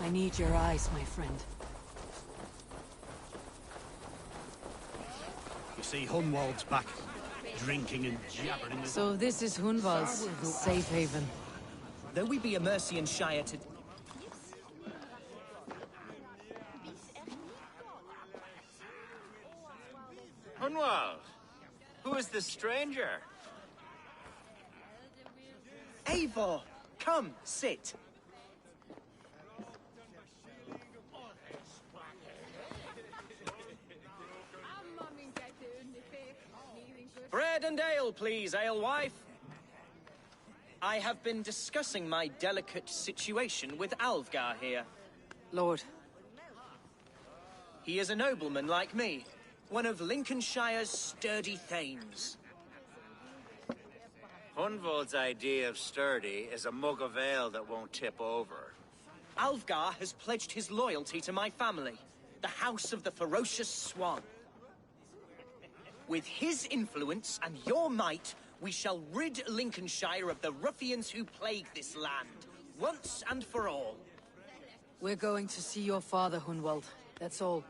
I need your eyes, my friend. You see, Hunwald's back, drinking and jabbering. So this is Hunwald's safe haven. Though we be a Mercian Shire to... Hunwald, who is this stranger? Eivor, come, sit. Bread and ale, please, alewife. I have been discussing my delicate situation with Alvgar here. Lord. He is a nobleman like me, one of Lincolnshire's sturdy thanes. Hunwald's idea of sturdy is a mug of ale that won't tip over. Alvgar has pledged his loyalty to my family, the House of the Ferocious Swan. With his influence and your might, we shall rid Lincolnshire of the ruffians who plague this land, once and for all. We're going to see your father, Hunwald. That's all.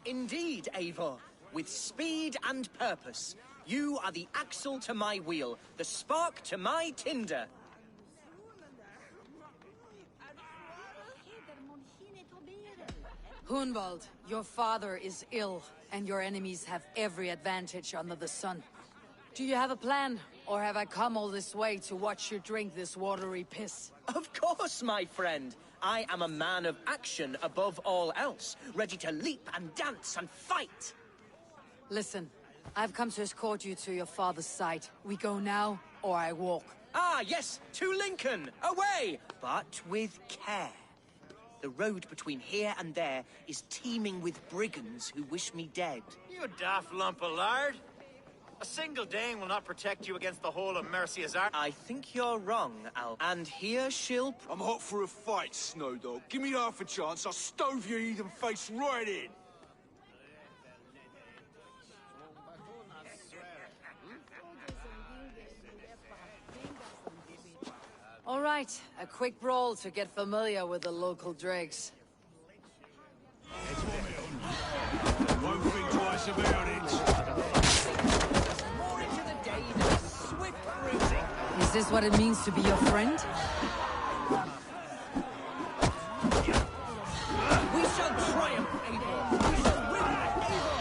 Indeed, Eivor. With speed and purpose. You are the axle to my wheel, the spark to my tinder. Hunwald, your father is ill, and your enemies have every advantage under the sun. Do you have a plan, or have I come all this way to watch you drink this watery piss? Of course, my friend. I am a man of action above all else, ready to leap and dance and fight. Listen, I've come to escort you to your father's side. We go now, or I walk. Ah, yes, to Lincoln! Away! But with care. The road between here and there is teeming with brigands who wish me dead. You daft lump of lard! A single Dane will not protect you against the whole of Mercia's army. I think you're wrong, Al. And here she'll... I'm hot for a fight, Snowdog. Give me half a chance, I'll stove your heathen face right in. All right, a quick brawl to get familiar with the local dregs. Won't think twice about it. More into the day than swift cruising. Is this what it means to be your friend? We shall triumph, Eivor! We shall win, Eivor!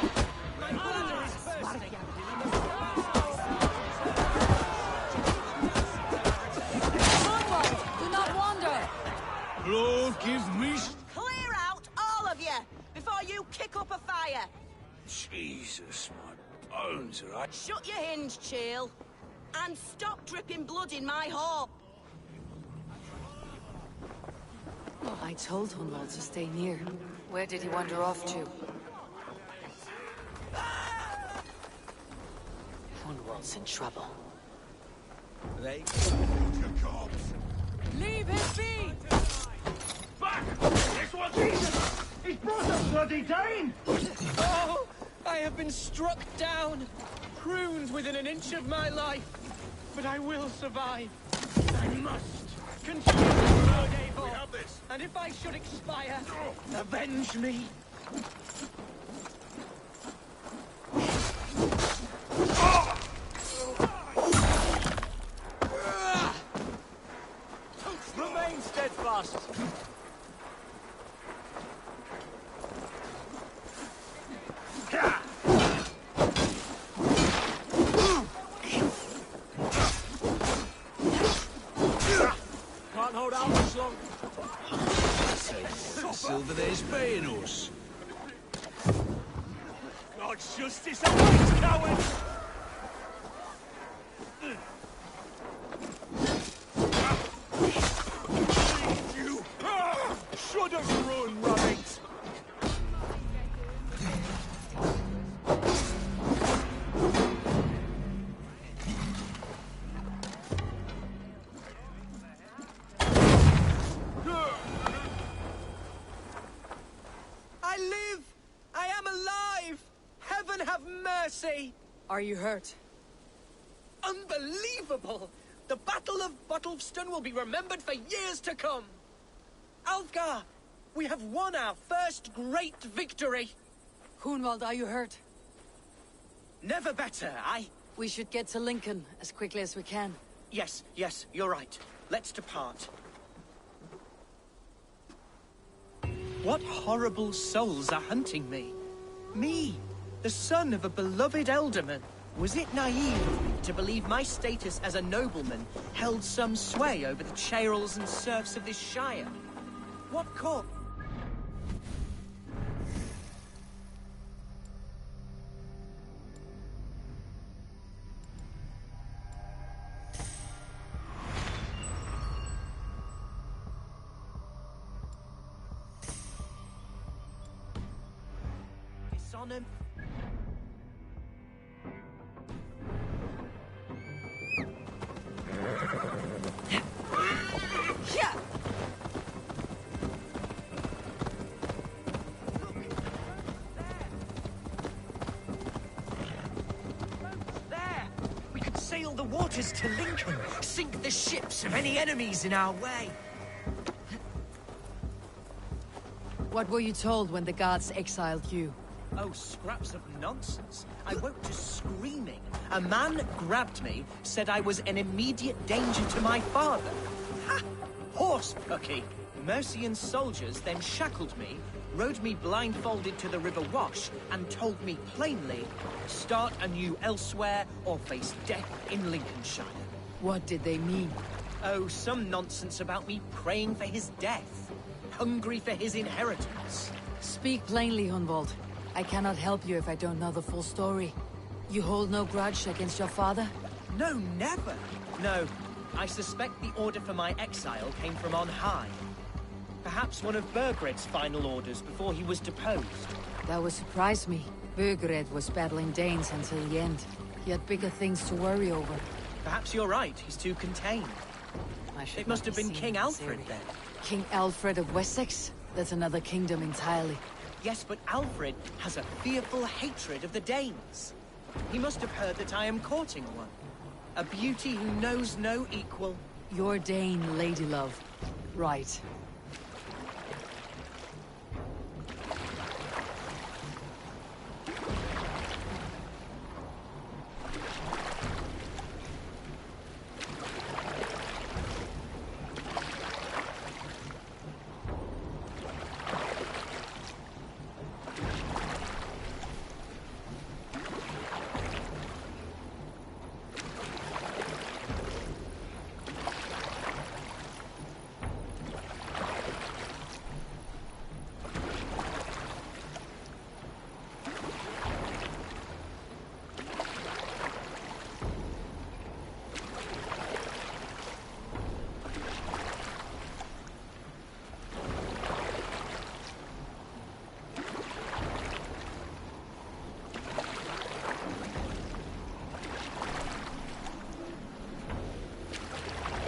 My bladder is bursting! Hunwald, do not wander! Lord, give me... Clear out, all of you, before you kick up a fire. Jesus, my bones are... Shut your hinge, Chill, and stop dripping blood in my hall. I told Hunwald to stay near. Where did he wander off to? Hunwald's in trouble. They... Leave his be! Back! This one's Jesus! He's brought a bloody Dane! Oh, I have been struck down, pruned within an inch of my life. But I will survive. I must. Continue, Lord Eivor. We have this. And if I should expire, avenge me. Remain steadfast! Justice awaits, cowards! You should have run, rabbit! I live! I am alive! Heaven have mercy! Are you hurt? Unbelievable! The Battle of Bottleston will be remembered for years to come! Alfgar! We have won our first great victory! Hunwald, are you hurt? Never better, We should get to Lincoln as quickly as we can. Yes, you're right. Let's depart. What horrible souls are hunting me? Me, the son of a beloved elderman. Was it naive of me to believe my status as a nobleman held some sway over the churls and serfs of this shire? What court? Dishonor. Yeah! There! We could sail the waters to Lincoln, sink the ships of any enemies in our way. What were you told when the gods exiled you? Oh, scraps of nonsense. I woke to screaming. A man grabbed me, said I was an immediate danger to my father. Ha! Horse pucky! Mercian soldiers then shackled me, rode me blindfolded to the River Wash, and told me plainly, start anew elsewhere or face death in Lincolnshire. What did they mean? Oh, some nonsense about me praying for his death. Hungry for his inheritance. Speak plainly, Hunwald. I cannot help you if I don't know the full story. You hold no grudge against your father? No, never. No, I suspect the order for my exile came from on high. Perhaps one of Burgred's final orders before he was deposed. That would surprise me. Burgred was battling Danes until the end. He had bigger things to worry over. Perhaps you're right, he's too contained. It must have been King Alfred then. King Alfred of Wessex? That's another kingdom entirely. Yes, but Alfred has a fearful hatred of the Danes. He must have heard that I am courting one. A beauty who knows no equal. Your Dane, ladylove. Right.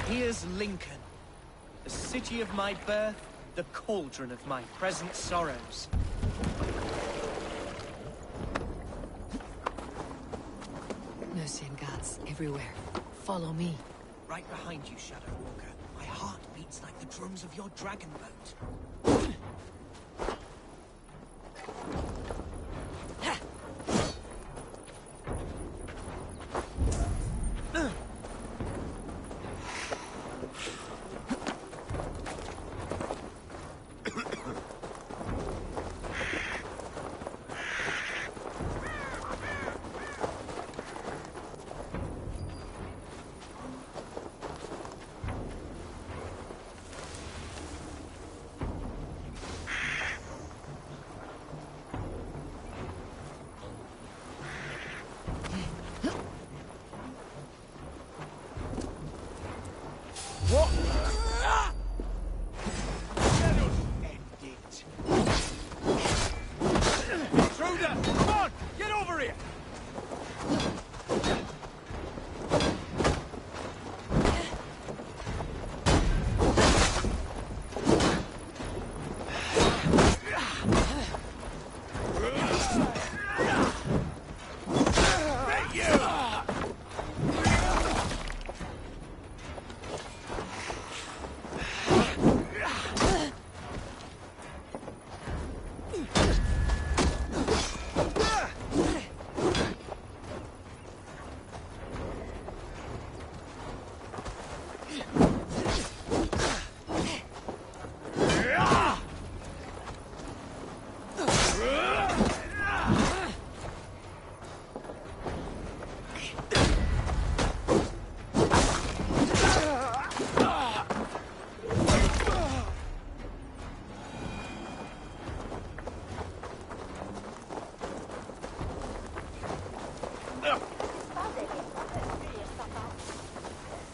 Here's Lincoln, the city of my birth, the cauldron of my present sorrows. Mercian gods everywhere. Follow me. Right behind you, Shadow Walker. My heart beats like the drums of your dragon boat.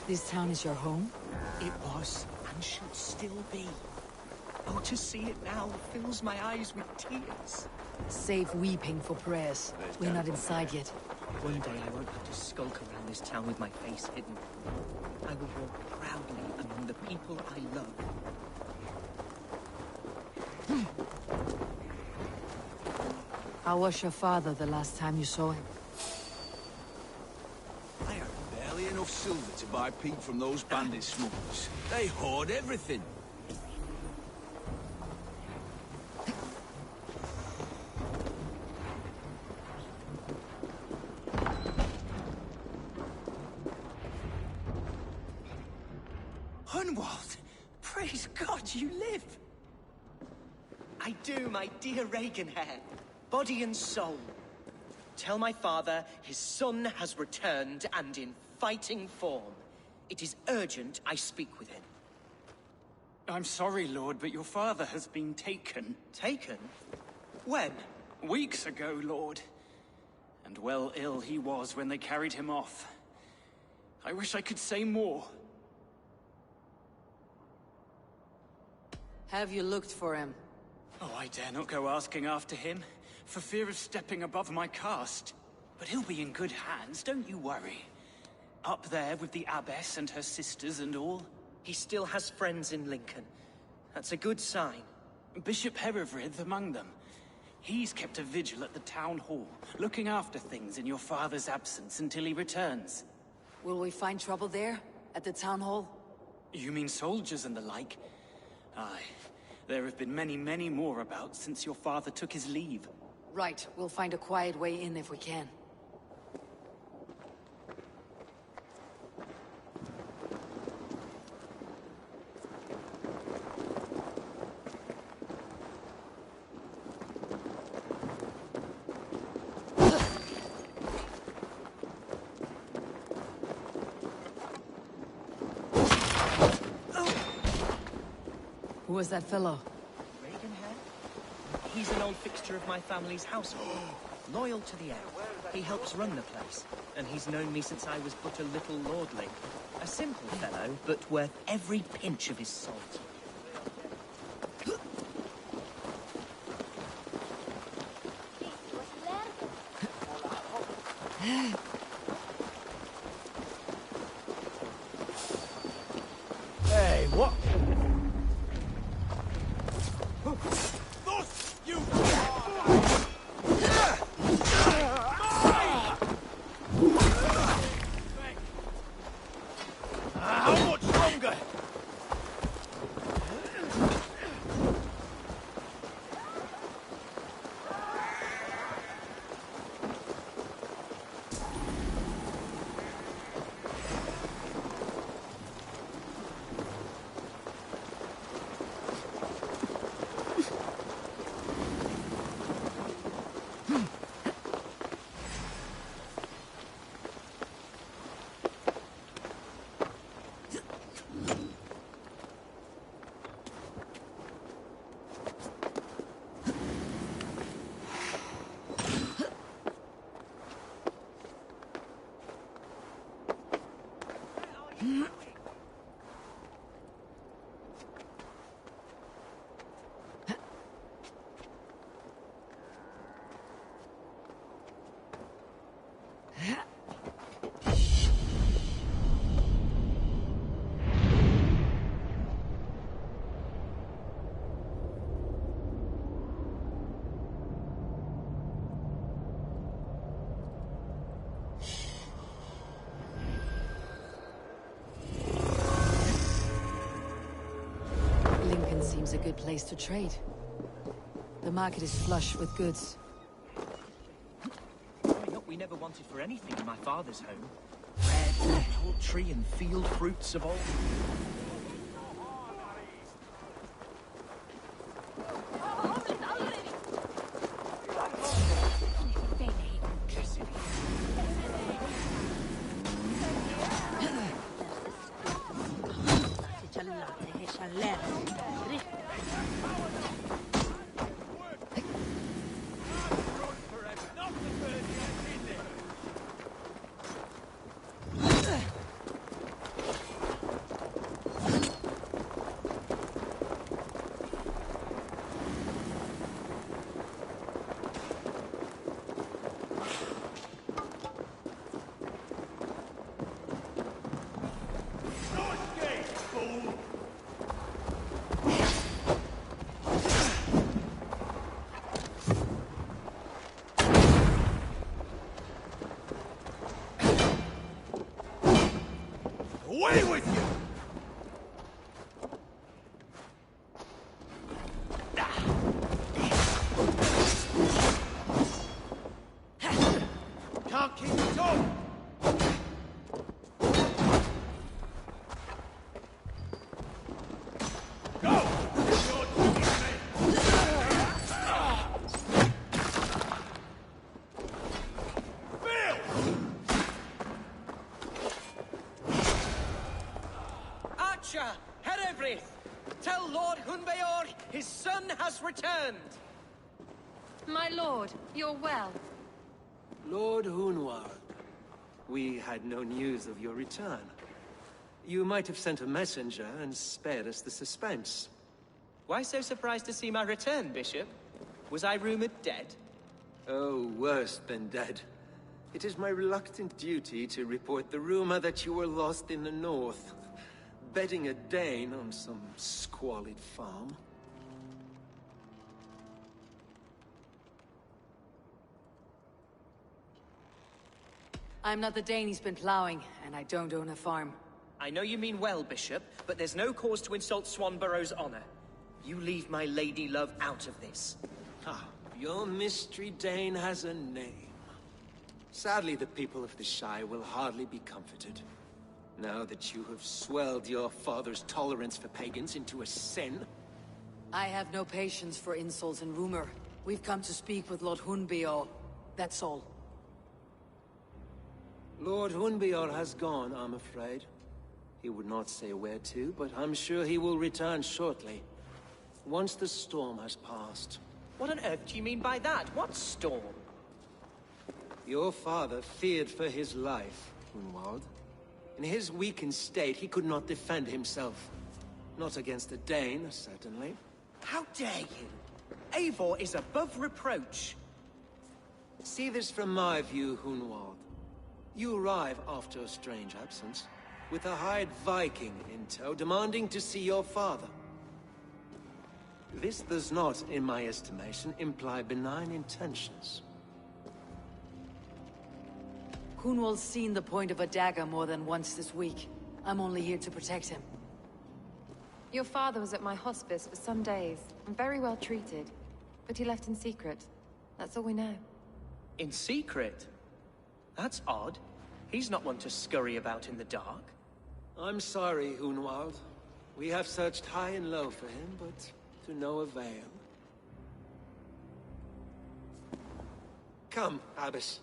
This town is your home? It was, and should still be. Oh, to see it now fills my eyes with tears. Save weeping for prayers. We're not inside yet. One day I won't have to skulk around this town with my face hidden. I will walk proudly among the people I love. How was your father the last time you saw him? I have barely enough silver to buy peat from those bandit smugglers. They hoard everything. Hunwald! Praise God you live! I do, my dear Reaganhair. Body and soul. Tell my father his son has returned and in fighting form. It is urgent I speak with him. I'm sorry, Lord, but your father has been taken. Taken? When? Weeks ago, Lord. And well ill he was when they carried him off. I wish I could say more. Have you looked for him? Oh, I dare not go asking after him, for fear of stepping above my caste. But he'll be in good hands, don't you worry. Up there with the abbess and her sisters and all. He still has friends in Lincoln. That's a good sign. Bishop Herewrith among them. He's kept a vigil at the town hall, looking after things in your father's absence until he returns. Will we find trouble there? At the town hall? You mean soldiers and the like? Aye. There have been many, many more about since your father took his leave. Right. We'll find a quiet way in if we can. Who was that fellow? Reaganhair? He's an old fixture of my family's household. Loyal to the end. He helps run the place. And he's known me since I was but a little lordling. A simple fellow, but worth every pinch of his salt. Hey, what? How much longer? Seems a good place to trade. The market is flush with goods. Growing up, we never wanted for anything in my father's home. Bread, poultry, and field fruits of all. Away with you! Can't keep it up! Go! You're doing me! Bill! Archer, Herevri, tell Lord Hunbeor his son has returned. My lord, you're well. Lord Hunwald, we had no news of your return. You might have sent a messenger and spared us the suspense. Why so surprised to see my return, Bishop? Was I rumored dead? Oh, worse than dead. It is my reluctant duty to report the rumor that you were lost in the north, bedding a Dane on some squalid farm. I'm not the Dane he's been plowing, and I don't own a farm. I know you mean well, Bishop, but there's no cause to insult Swanborough's honor. You leave my lady love out of this. Ah, your mystery Dane has a name. Sadly, the people of the Shire will hardly be comforted. Now that you have swelled your father's tolerance for pagans into a sin. I have no patience for insults and rumor. We've come to speak with Lord Hunbeor. That's all. Lord Hunbeor has gone, I'm afraid. He would not say where to, but I'm sure he will return shortly. Once the storm has passed. What on earth do you mean by that? What storm? Your father feared for his life, Hunwald. In his weakened state, he could not defend himself. Not against a Dane, certainly. How dare you? Eivor is above reproach. See this from my view, Hunwald. You arrive after a strange absence, with a hired Viking in tow, demanding to see your father. This does not, in my estimation, imply benign intentions. Hunwald's seen the point of a dagger more than once this week. I'm only here to protect him. Your father was at my hospice for some days, and very well treated. But he left in secret. That's all we know. In secret? That's odd. He's not one to scurry about in the dark. I'm sorry, Hunwald. We have searched high and low for him, but to no avail. Come, Abbess.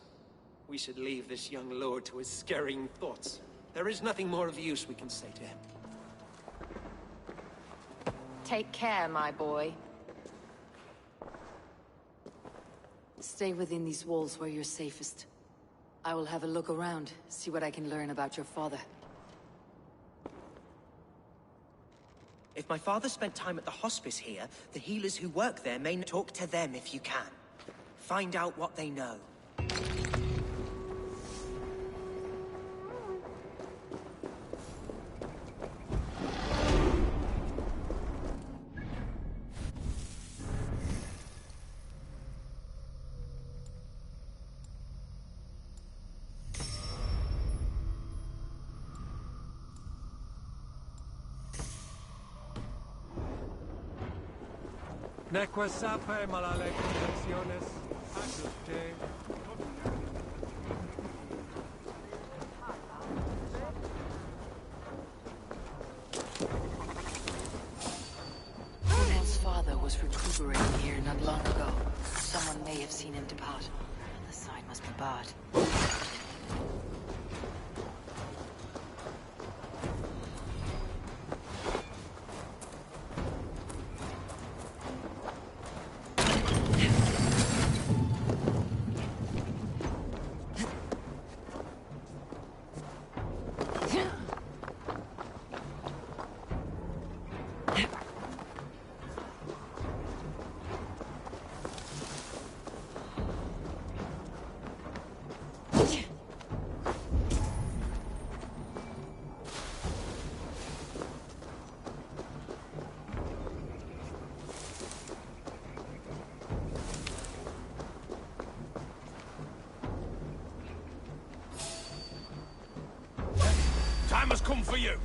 We should leave this young lord to his scurrying thoughts. There is nothing more of use we can say to him. Take care, my boy. Stay within these walls where you're safest. I will have a look around, see what I can learn about your father. If my father spent time at the hospice here, the healers who work there may talk to them if you can. Find out what they know. Neque sape malale concepciones, adducte. Hunwald's father was recuperating here not long ago. Someone may have seen him depart. The sign must be barred. father's come for you!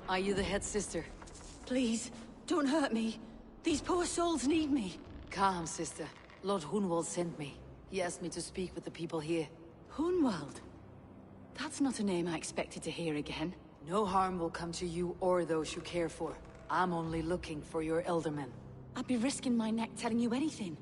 Are you the head sister? Please, don't hurt me. These poor souls need me. Calm, sister. Lord Hunwald sent me. He asked me to speak with the people here. Hunwald? That's not a name I expected to hear again. No harm will come to you or those you care for. I'm only looking for your eldermen. I'd be risking my neck telling you anything.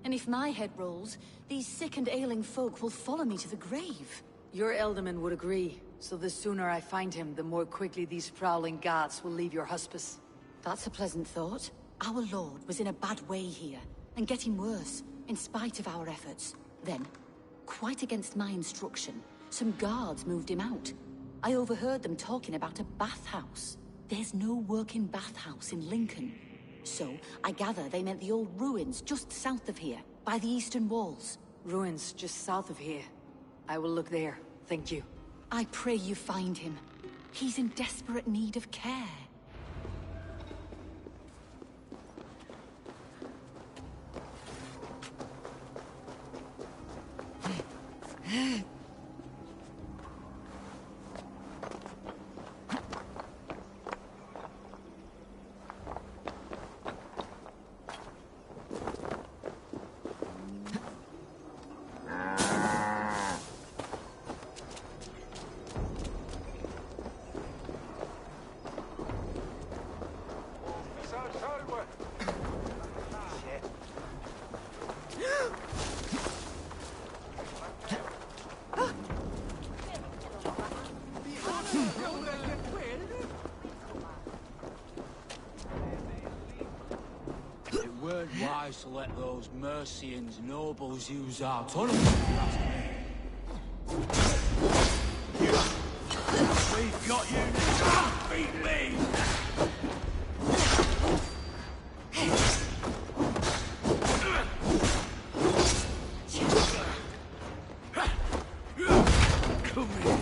And if my head rolls, these sick and ailing folk will follow me to the grave. Your elderman would agree. So the sooner I find him, the more quickly these prowling guards will leave your hospice. That's a pleasant thought. Our lord was in a bad way here, and getting worse, in spite of our efforts. Then, quite against my instruction, some guards moved him out. I overheard them talking about a bathhouse. There's no working bathhouse in Lincoln. So, I gather they meant the old ruins just south of here, by the eastern walls. Ruins just south of here. I will look there. Thank you. I pray you find him. He's in desperate need of care. Wise to let those Mercians nobles use our tunnel, if you ask me. We've got you now! Beat me! Come here.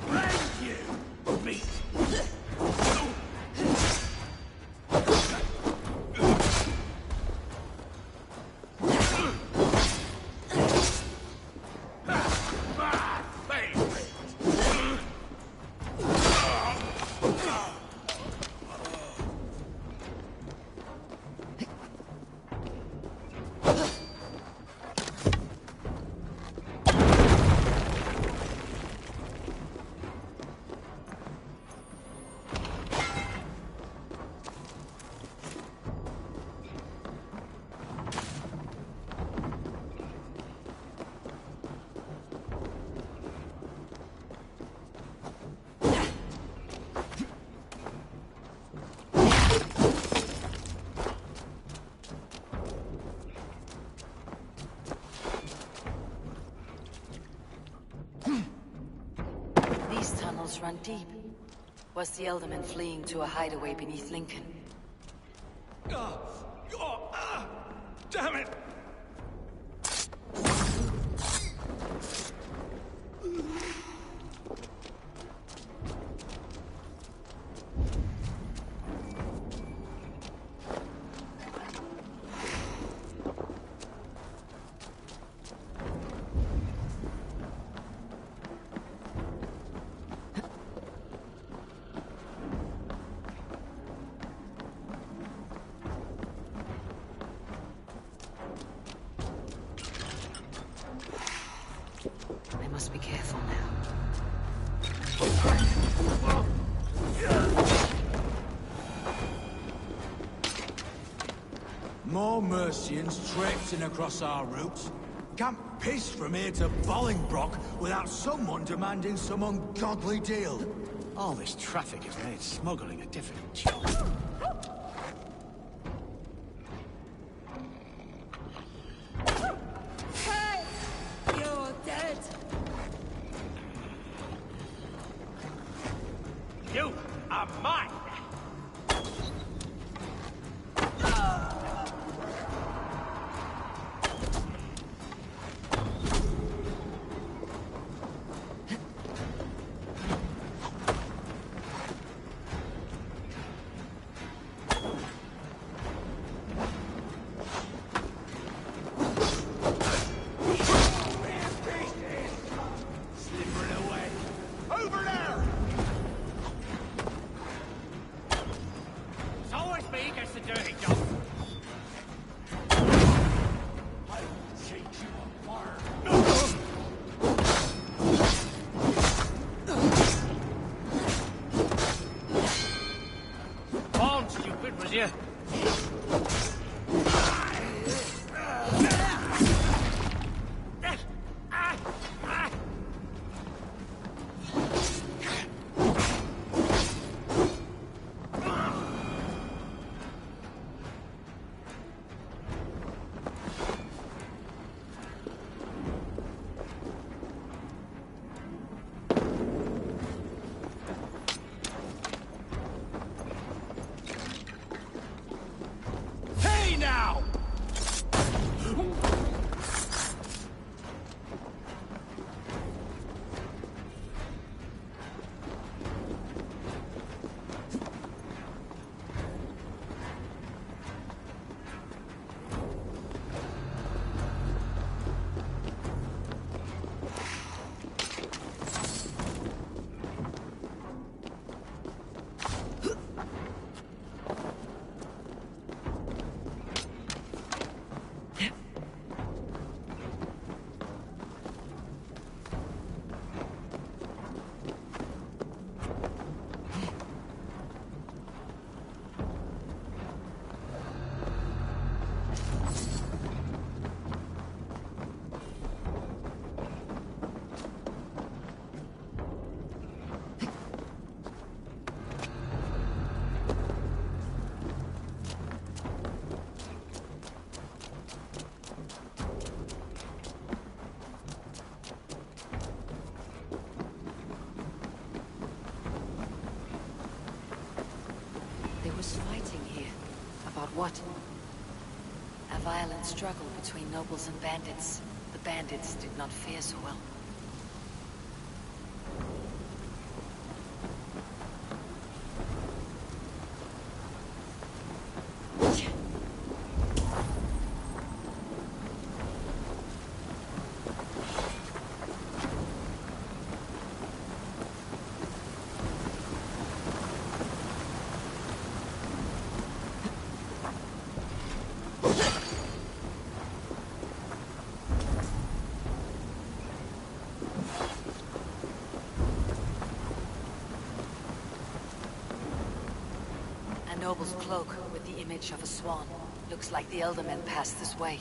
Thank you, meat! Run deep. Was the Elderman fleeing to a hideaway beneath Lincoln? Damn it! I must be careful now. More Mercians traipsing across our routes. Can't piss from here to Bolingbroke without someone demanding some ungodly deal. All this traffic has made smuggling a difficult job. You are mine! What? A violent struggle between nobles and bandits. The bandits did not fare so well. Noble's cloak with the image of a swan. Looks like the Eldermen passed this way.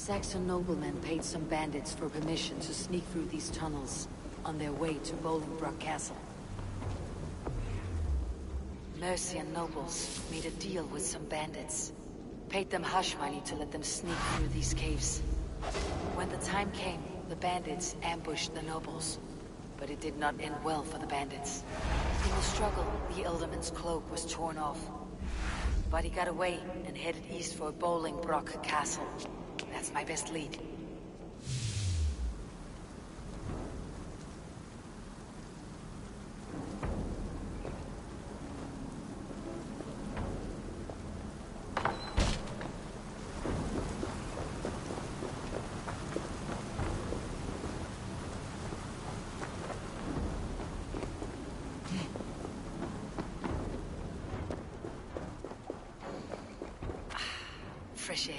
Saxon noblemen paid some bandits for permission to sneak through these tunnels on their way to Bolingbroke Castle. Mercian nobles made a deal with some bandits. Paid them hush money to let them sneak through these caves. When the time came, the bandits ambushed the nobles. But it did not end well for the bandits. In the struggle, the Elderman's cloak was torn off. But he got away and headed east for Bolingbroke Castle. That's my best lead. Fresh air.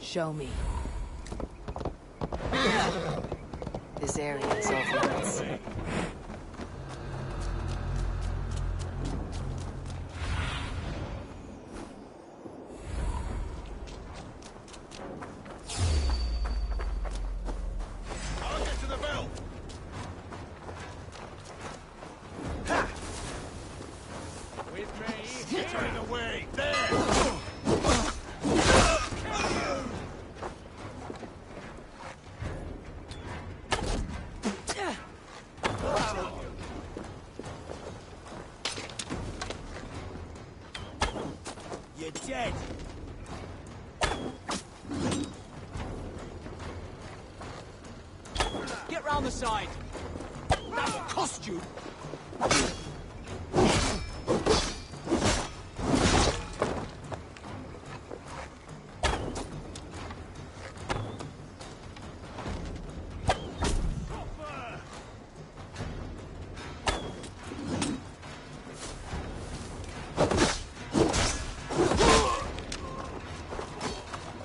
Show me. This area is off limits. I'll get to the bell. With me. Turn away. There. You're dead. Get round the side. That'll cost you.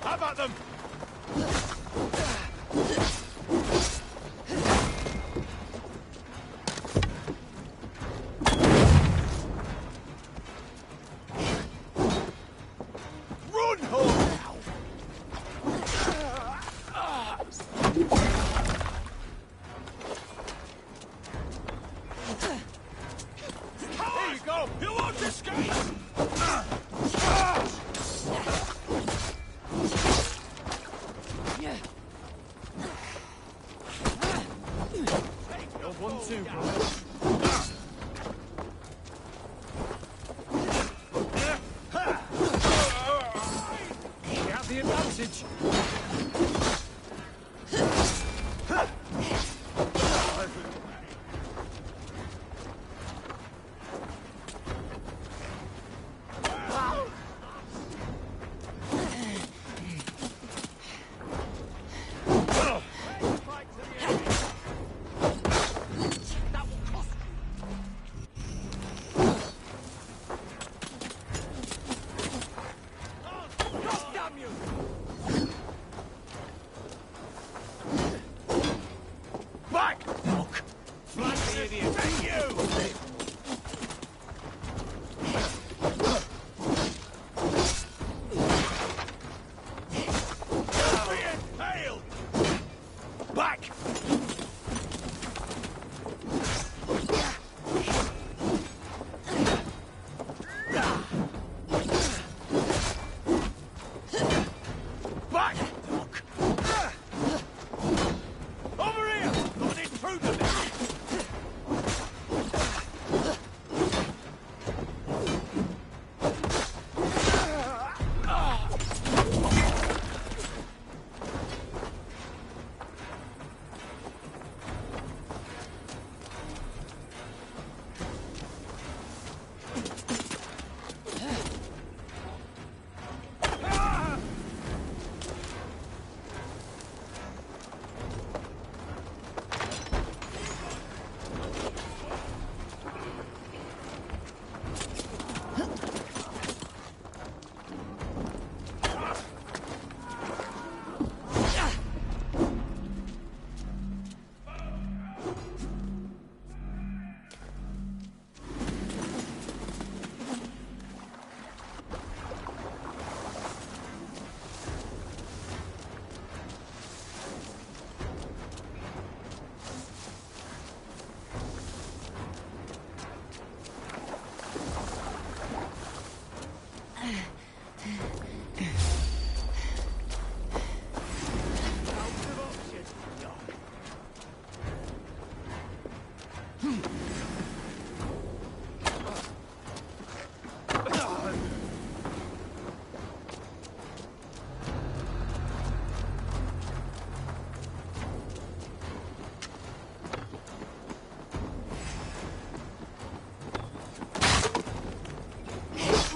How about them?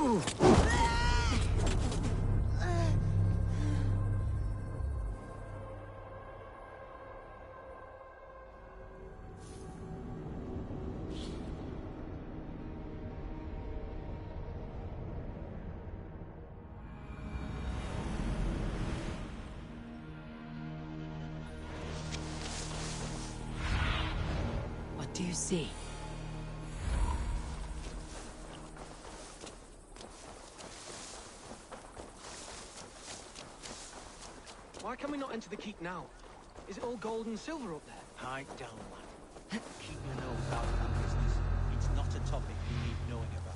What do you see? Why can we not enter the keep now? Is it all gold and silver up there? Hide down, lad. Keep your nose out of the business. It's not a topic you need knowing about.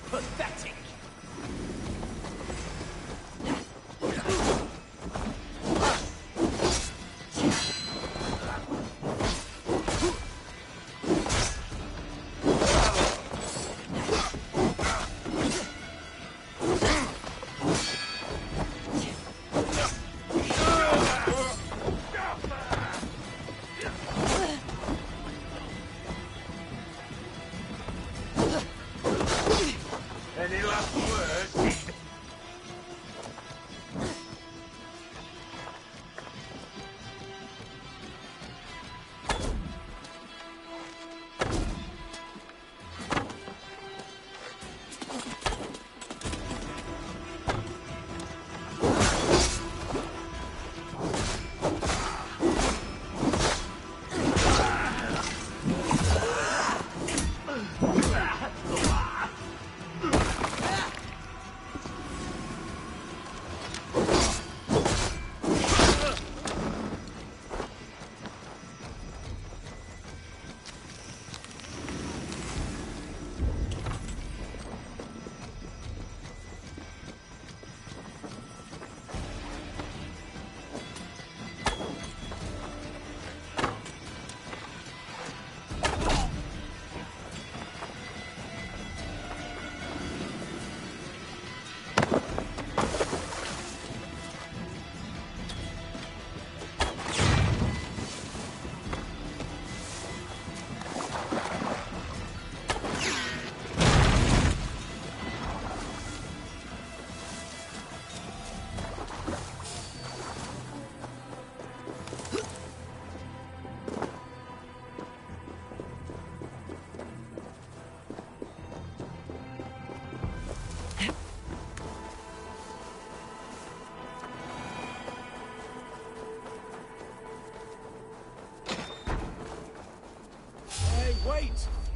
Pathetic!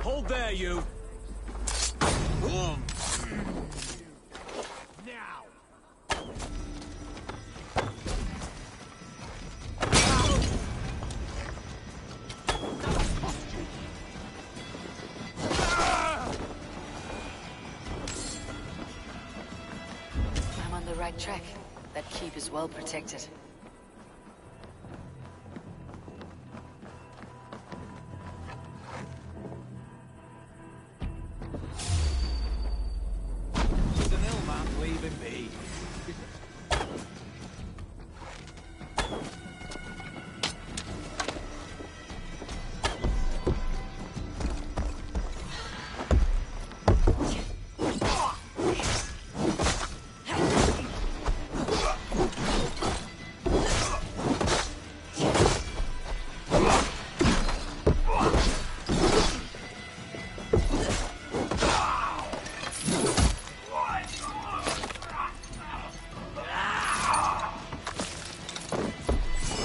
Hold there, you! Now! I'm on the right track. That keep is well protected. He's an ill man, leave him be.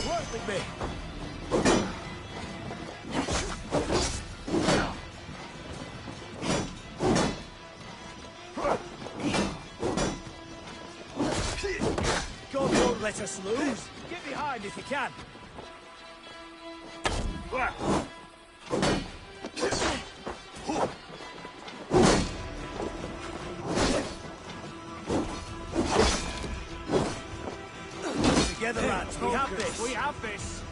Work with me! God won't let us lose. Get behind if you can. Together, lads. We have this. We have this.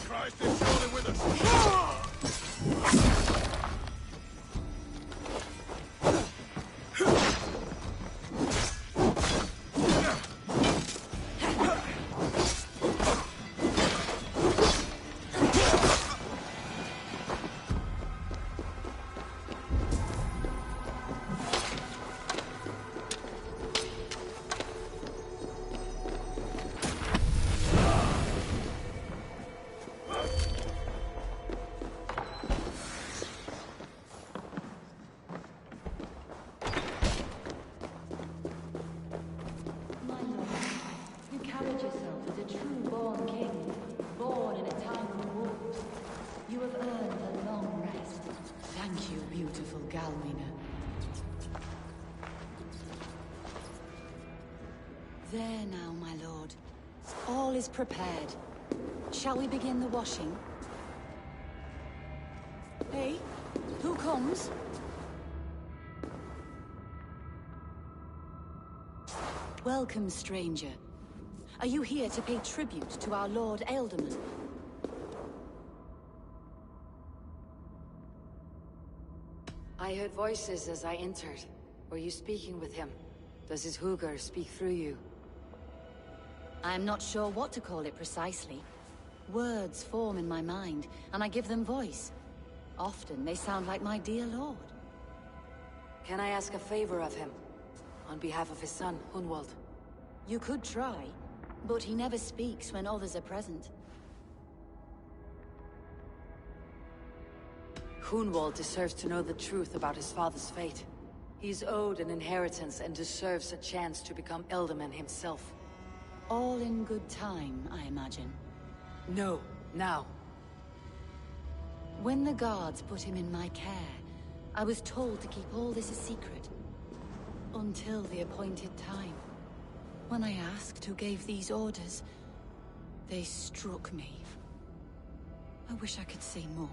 Christ is surely with us! My lord, you carried yourself as a true-born king, born in a time of wars. You have earned a long rest. Thank you, beautiful Galmina. There now, my lord. All is prepared. Shall we begin the washing? Hey, who comes? Welcome, stranger. Are you here to pay tribute to our Lord Ealdorman? I heard voices as I entered. Were you speaking with him? Does his Hugr speak through you? I am not sure what to call it precisely. Words form in my mind, and I give them voice. Often they sound like my dear lord. Can I ask a favor of him? On behalf of his son, Hunwald. You could try, but he never speaks when others are present. Hunwald deserves to know the truth about his father's fate. He's owed an inheritance and deserves a chance to become Ealdorman himself. All in good time, I imagine. No, now. When the guards put him in my care, I was told to keep all this a secret. Until the appointed time. When I asked who gave these orders, they struck me. I wish I could say more.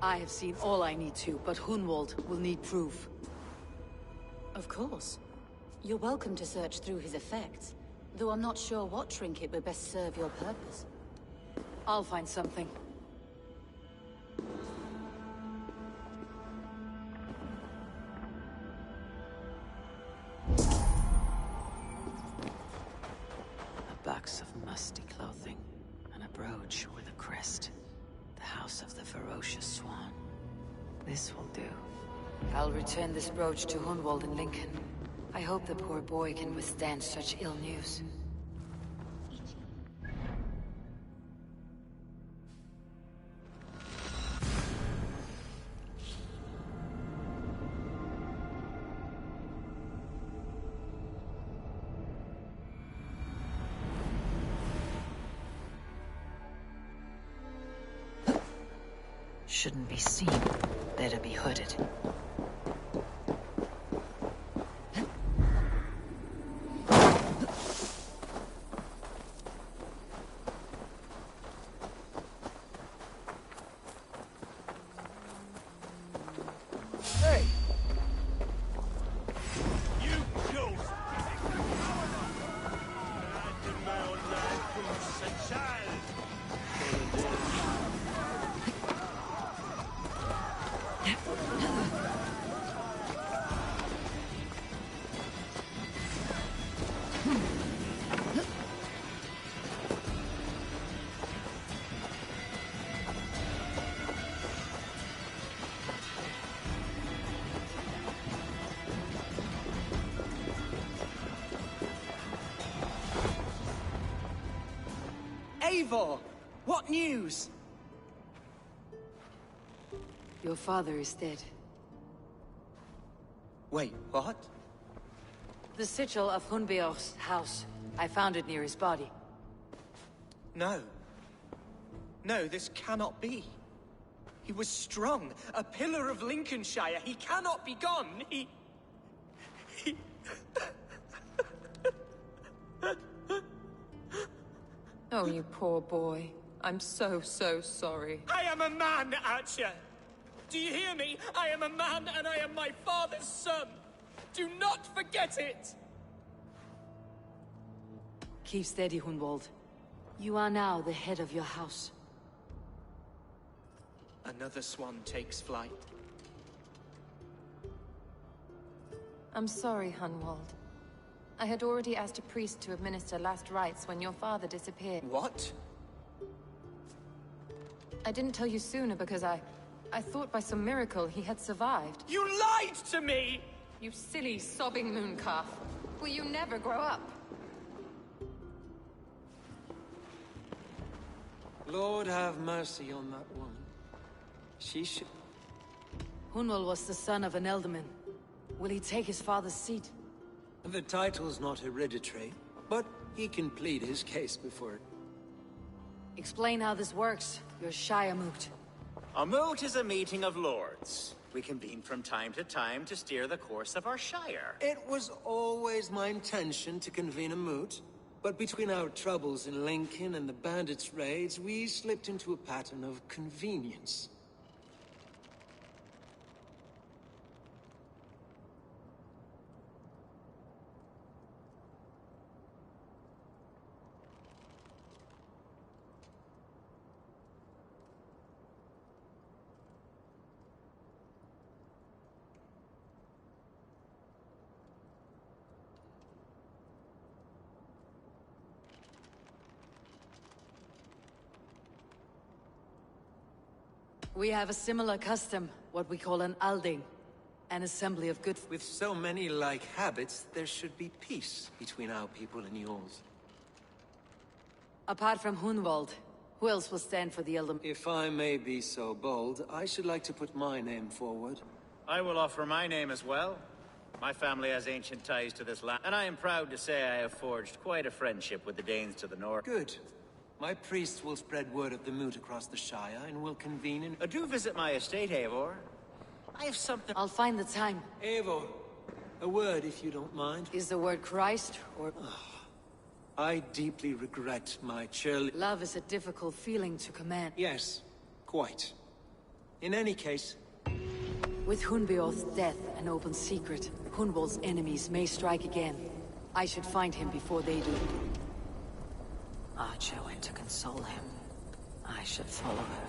I have seen all I need to, but Hunwald will need proof. Of course. You're welcome to search through his effects, though I'm not sure what trinket would best serve your purpose. I'll find something. A box of musty clothing, and a brooch with a crest. The house of the ferocious swan. This will do. I'll return this brooch to Hunwald in Lincoln. I hope the poor boy can withstand such ill news. shouldn't be seen. Better be hooded. Hey! You killed! Eivor! What news? Your father is dead. Wait, what? The sigil of Hunbeor's house. I found it near his body. No. No, this cannot be. He was strong, a pillar of Lincolnshire. He cannot be gone. He... Oh, you poor boy. I'm so sorry. I am a man, Archer! Do you hear me? I am a man and I am my father's son! Do not forget it! Keep steady, Hunwald. You are now the head of your house. Another swan takes flight. I'm sorry, Hunwald. I had already asked a priest to administer last rites when your father disappeared. What? I didn't tell you sooner because I thought by some miracle he had survived. You lied to me! You silly, sobbing mooncalf. Will you never grow up? Lord have mercy on that woman. She should... Hunwald was the son of an elderman. Will he take his father's seat? The title's not hereditary, but he can plead his case before it. Explain how this works. Your Shire moot. A moot is a meeting of lords. We convene from time to steer the course of our Shire. It was always my intention to convene a moot, but between our troubles in Lincoln and the bandits' raids, we slipped into a pattern of convenience. We have a similar custom, what we call an alding. An assembly of good... With so many like habits, there should be peace between our people and yours. Apart from Hunwald, who else will stand for the Eldom? If I may be so bold, I should like to put my name forward. I will offer my name as well. My family has ancient ties to this land, and I am proud to say I have forged quite a friendship with the Danes to the north. Good. My priests will spread word of the moot across the Shire, and will convene in... Do visit my estate, Eivor. I have something... I'll find the time. Eivor, a word if you don't mind. Is the word Christ, or... I deeply regret my churl... Love is a difficult feeling to command. Yes, quite. In any case... With Hunbeor's death an open secret, Hunwald's enemies may strike again. I should find him before they do. Archer went to console him. I should follow her.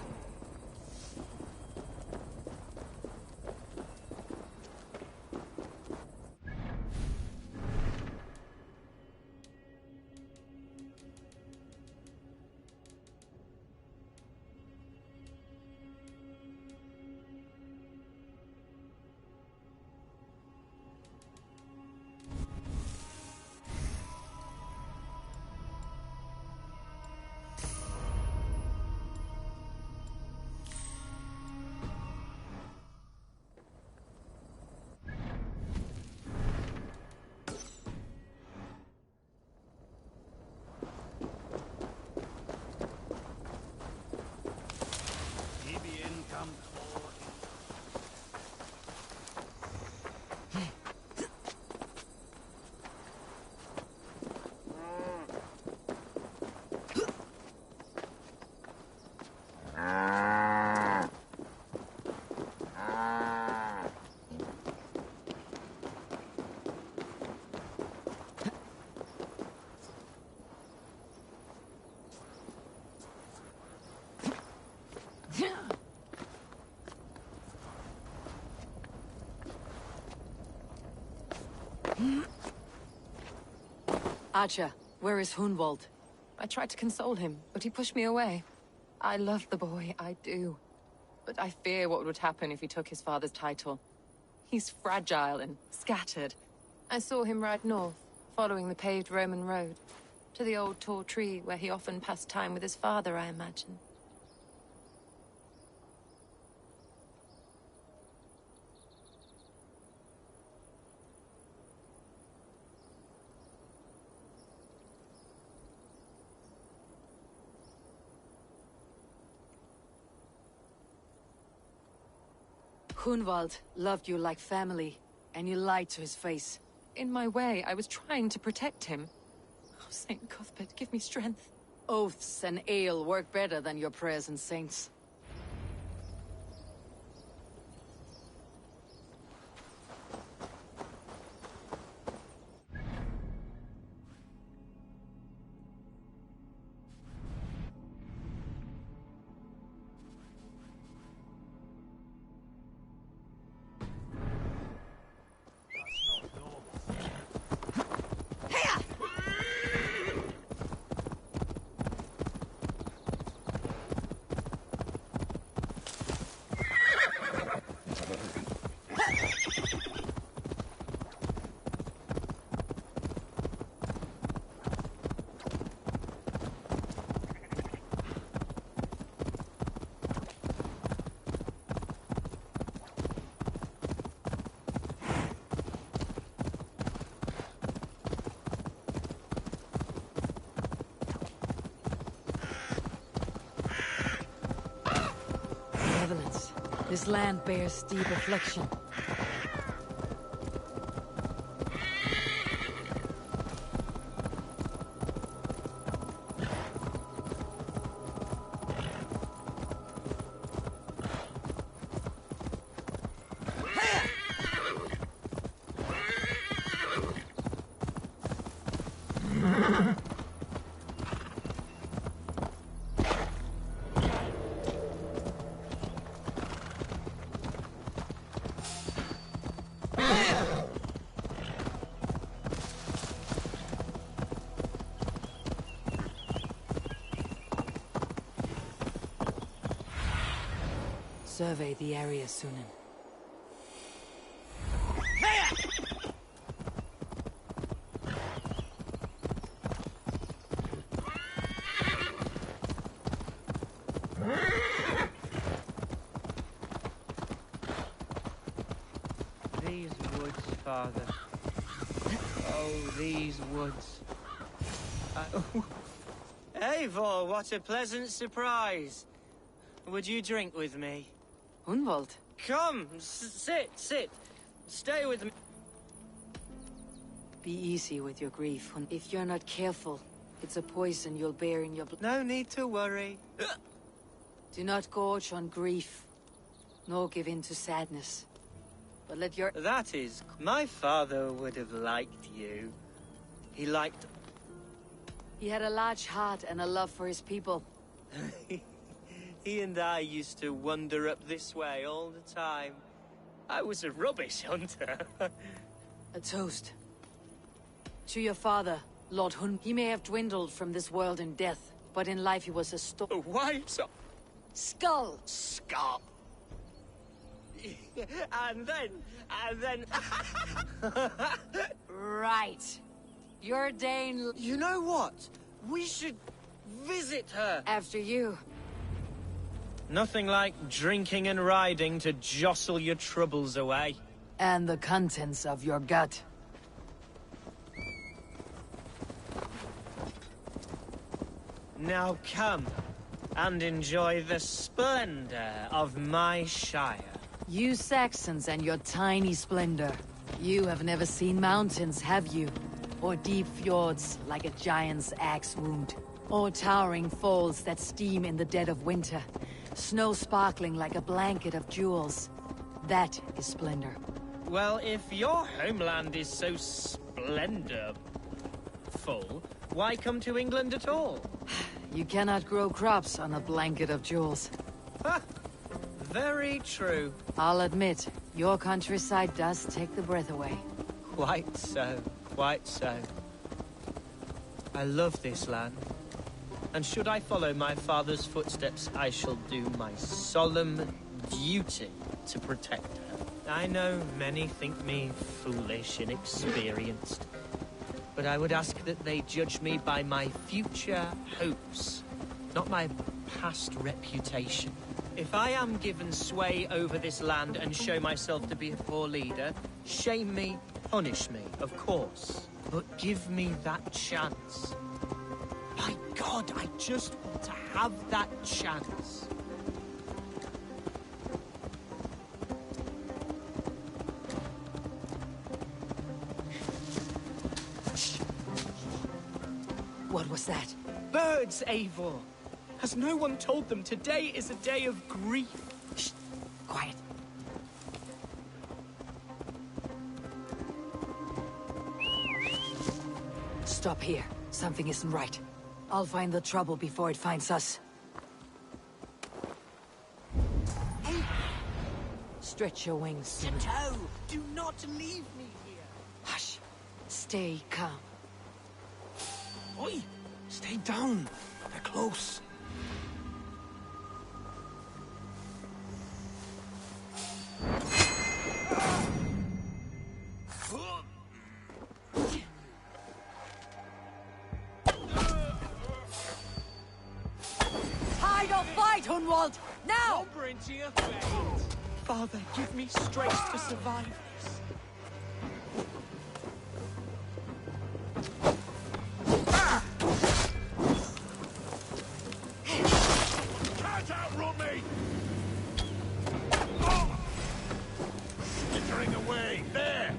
Archer, where is Hunwald? I tried to console him, but he pushed me away. I love the boy, I do. But I fear what would happen if he took his father's title. He's fragile and scattered. I saw him ride north, following the paved Roman road. To the old tall tree where he often passed time with his father, I imagine. Hunwald loved you like family, and you lied to his face. In my way, I was trying to protect him. Oh, Saint Cuthbert, give me strength. Oaths and ale work better than your prayers and saints. This land bears deep affliction. Survey the area, Sunan. These woods, Father. Oh, these woods. Eivor, what a pleasant surprise. Would you drink with me? Hunwald? Come, sit. Stay with me. Be easy with your grief. If you're not careful, it's a poison you'll bear in your blood. No need to worry. Do not gorge on grief, nor give in to sadness. But let your... That is... My father would have liked you. He liked... He had a large heart and a love for his people. He and I used to wander up this way all the time. I was a rubbish hunter. A toast. To your father, Lord Hun. He may have dwindled from this world in death, but in life he was a Why so... Skull! Skull! and then... Right. You're Dane... You know what? We should visit her. After you. Nothing like drinking and riding to jostle your troubles away. And the contents of your gut. Now come, and enjoy the splendor of my Shire. You Saxons and your tiny splendor. You have never seen mountains, have you? Or deep fjords like a giant's axe wound. Or towering falls that steam in the dead of winter. Snow sparkling like a blanket of jewels. That is splendor. Well, if your homeland is so splendorful, why come to England at all? You cannot grow crops on a blanket of jewels. Ha! Very true. I'll admit, your countryside does take the breath away. Quite so, quite so. I love this land, and should I follow my father's footsteps, I shall do my solemn duty to protect her. I know many think me foolish, inexperienced, but I would ask that they judge me by my future hopes, not my past reputation. If I am given sway over this land and show myself to be a poor leader, shame me, punish me, of course. But give me that chance. My God, I just want to have that chance. What was that? Birds, Eivor! Has no one told them today is a day of grief? Shh! Quiet. Stop here. Something isn't right. I'll find the trouble before it finds us. Stretch your wings, Simon. No! Do not leave me here! Hush. Stay calm. Oi! Stay down. They're close. Hide or fight, Hunwald! Now! Into your face. Father, give me strength to survive this. Can't outrun me! Oh! Slithering away. There!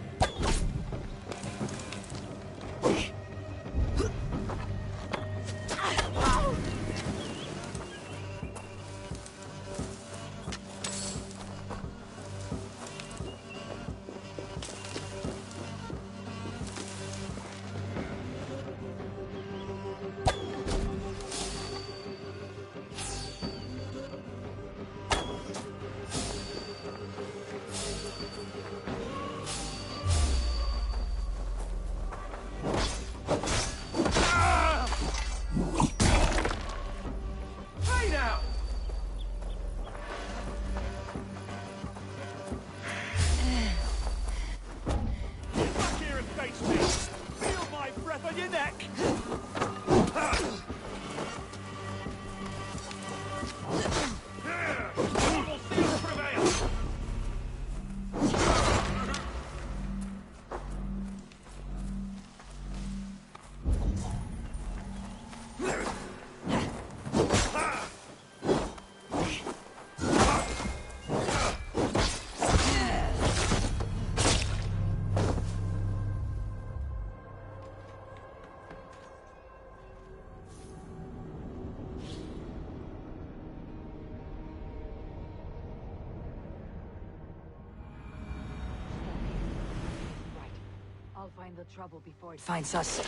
I'll find the trouble before it finds us.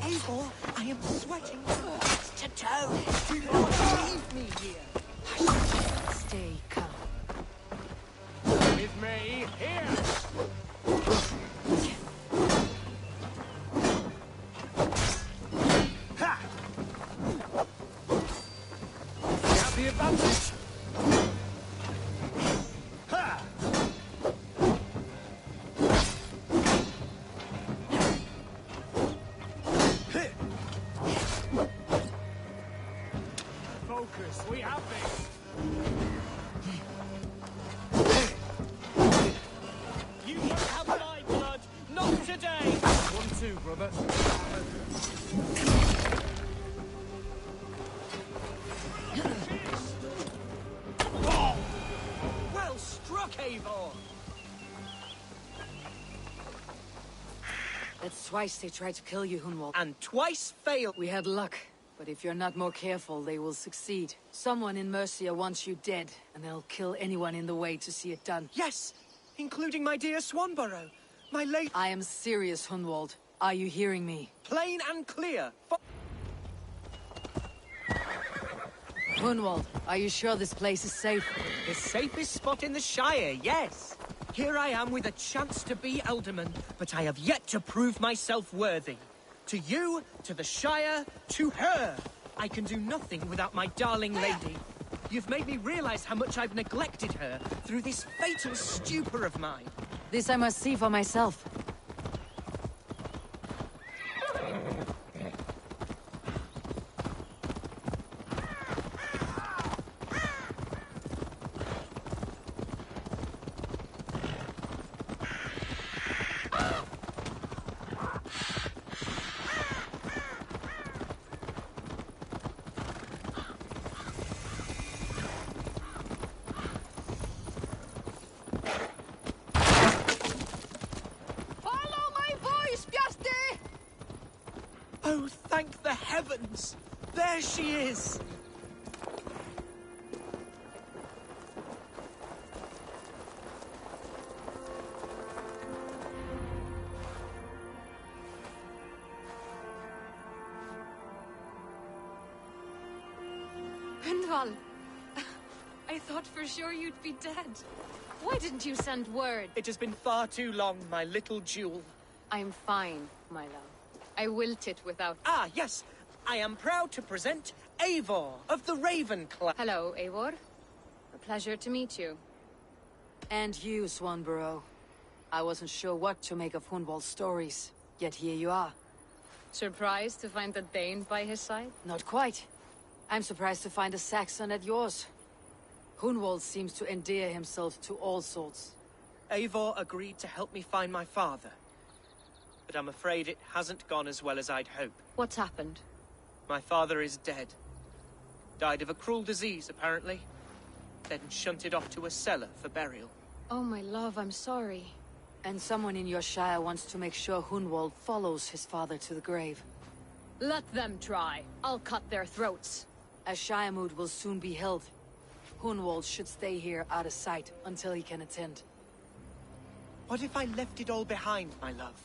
Eivor, I am sweating from head to toe. Do not leave me here. Stay calm. With me, here! Ha! We have the advantage. Ha! Focus, we have this! You won't have my blood, not today. 1-2, brother. Well struck, Eivor. That's twice they tried to kill you, Hunwald. And twice failed. We had luck, but if you're not more careful, they will succeed. Someone in Mercia wants you dead, and they'll kill anyone in the way to see it done. Yes, including my dear Swanborough. My late... I am serious, Hunwald. Are you hearing me? Plain and clear. Hunwald, are you sure this place is safe? The safest spot in the Shire, yes. Here I am with a chance to be Alderman, but I have yet to prove myself worthy. To you, to the Shire, to her. I can do nothing without my darling lady. You've made me realize how much I've neglected her through this fatal stupor of mine. This I must see for myself. Oh, thank the heavens! There she is! Hunwald! I thought for sure you'd be dead. Why didn't you send word? It has been far too long, my little jewel. I'm fine, my love. I wilted without... Ah, yes! I am proud to present Eivor of the Raven Clan. Hello, Eivor. A pleasure to meet you. And you, Swanborough. I wasn't sure what to make of Hunwald's stories, yet here you are. Surprised to find a Dane by his side? Not quite. I'm surprised to find a Saxon at yours. Hunwald seems to endear himself to all sorts. Eivor agreed to help me find my father. But I'm afraid it hasn't gone as well as I'd hoped. What's happened? My father is dead. Died of a cruel disease, apparently. Then shunted off to a cellar for burial. Oh, my love, I'm sorry. And someone in your shire wants to make sure Hunwald follows his father to the grave. Let them try. I'll cut their throats. A shire moot will soon be held. Hunwald should stay here out of sight until he can attend. What if I left it all behind, my love?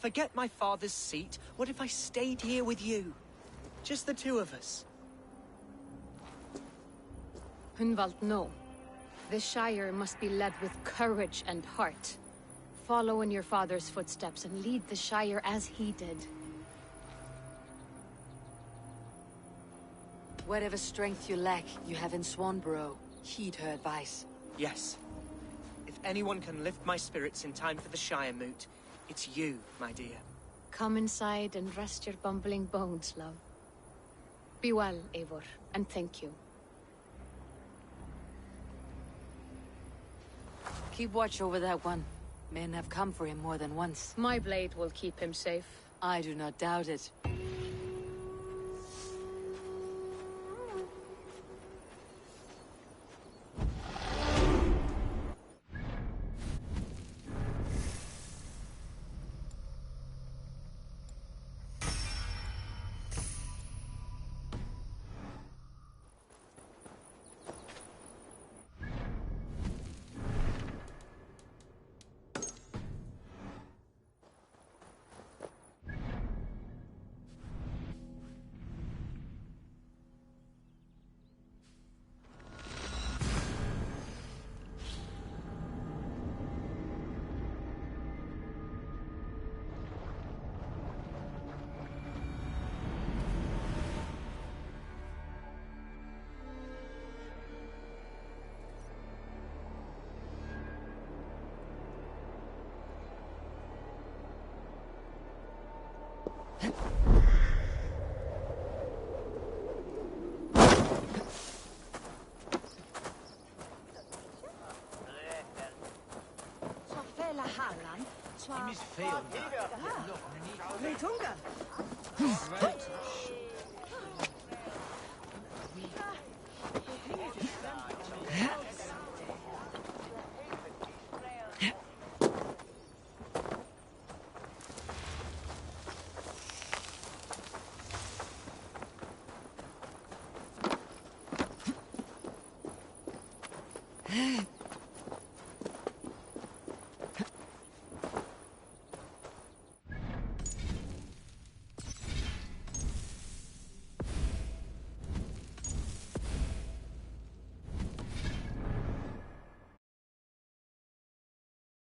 Forget my father's seat. What if I stayed here with you? Just the two of us. Hunwald, no. The Shire must be led with courage and heart. Follow in your father's footsteps and lead the Shire as he did. Whatever strength you lack, you have in Swanborough. Heed her advice. Yes. If anyone can lift my spirits in time for the Shire moot, it's you, my dear. Come inside and rest your bumbling bones, love. Be well, Eivor, and thank you. Keep watch over that one. Men have come for him more than once. My blade will keep him safe. I do not doubt it.